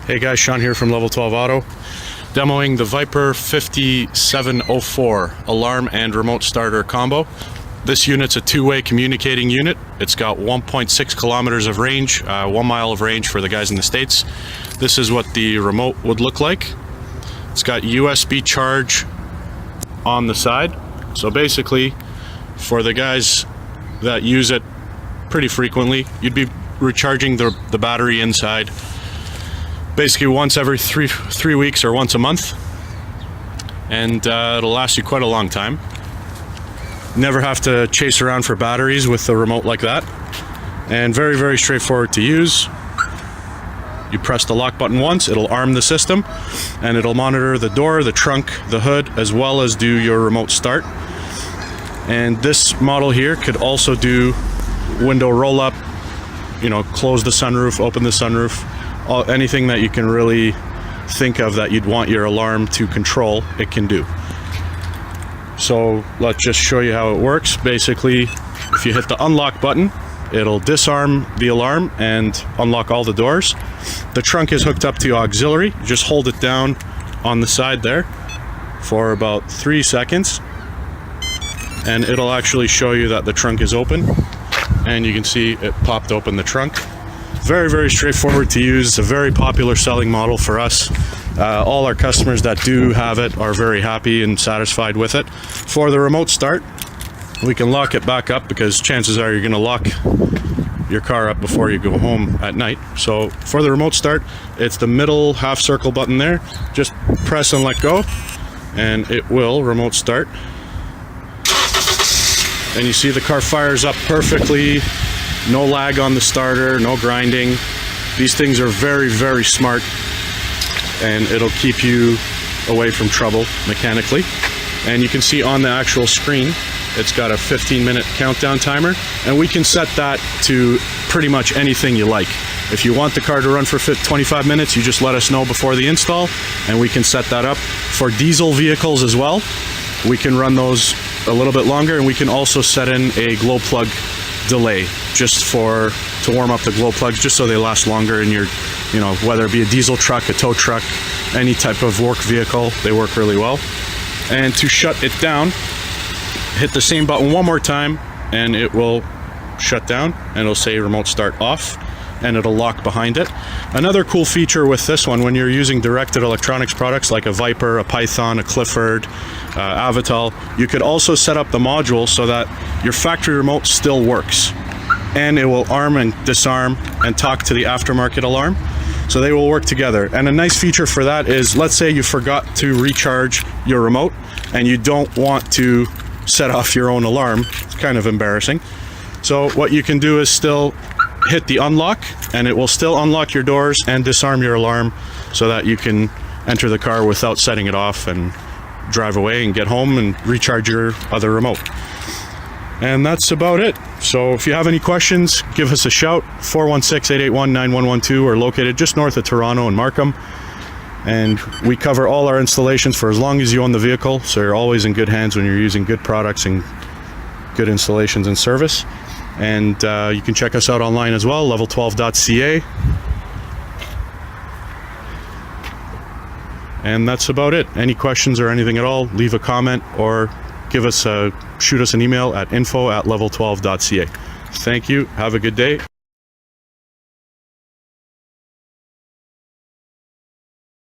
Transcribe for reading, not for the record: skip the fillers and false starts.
Hey guys, Sean here from Level 12 Auto, demoing the Viper 5704 alarm and remote starter combo. This unit's a two-way communicating unit. It's got 1.6 kilometers of range, 1 mile of range for the guys in the States. This is what the remote would look like. It's got USB charge on the side. So basically, for the guys that use it pretty frequently, you'd be recharging the battery inside basically once every three weeks or once a month, and it'll last you quite a long time. Never have to chase around for batteries with the remote like that, and very, very straightforward to use. You press the lock button once, it'll arm the system, and it'll monitor the door, the trunk, the hood, as well as do your remote start. And this model here could also do window roll up, you know, close the sunroof, open the sunroof, anything that you can really think of that you'd want your alarm to control, it can do. So let's just show you how it works. Basically, if you hit the unlock button, it'll disarm the alarm and unlock all the doors. The trunk is hooked up to auxiliary. You just hold it down on the side there for about 3 seconds, and it'll actually show you that the trunk is open, and you can see it popped open the trunk. Very, very straightforward to use. It's a very popular selling model for us. All our customers that do have it are very happy and satisfied with it. For the remote start, we can lock it back up because chances are you're going to lock your car up before you go home at night. So for the remote start, it's the middle half circle button there. Just press and let go, and it will remote start. And you see the car fires up perfectly. No lag on the starter, no grinding. These things are very, very smart, and it'll keep you away from trouble mechanically. And you can see on the actual screen, it's got a 15-minute countdown timer, and we can set that to pretty much anything you like. If you want the car to run for 25 minutes, you just let us know before the install, and we can set that up. For diesel vehicles as well, we can run those a little bit longer, and we can also set in a glow plug delay just to warm up the glow plugs, just so they last longer in your, you know, whether it be a diesel truck, a tow truck, any type of work vehicle, they work really well. And to shut it down, hit the same button one more time and it will shut down, and it'll say remote start off, and it'll lock behind it. Another cool feature with this one, when you're using directed electronics products like a Viper, a Python, a Clifford, Avital, you could also set up the module so that your factory remote still works, and it will arm and disarm and talk to the aftermarket alarm. So they will work together. And a nice feature for that is, let's say you forgot to recharge your remote and you don't want to set off your own alarm. It's kind of embarrassing. So what you can do is still hit the unlock, and it will still unlock your doors and disarm your alarm so that you can enter the car without setting it off and drive away and get home and recharge your other remote. And that's about it. So if you have any questions, give us a shout. 416-881-9112. We're located just north of Toronto in Markham, and we cover all our installations for as long as you own the vehicle, so you're always in good hands when you're using good products and good installations and service. And you can check us out online as well, level12.ca. And that's about it. Any questions or anything at all, leave a comment or shoot us an email at info@level12.ca. Thank you. Have a good day.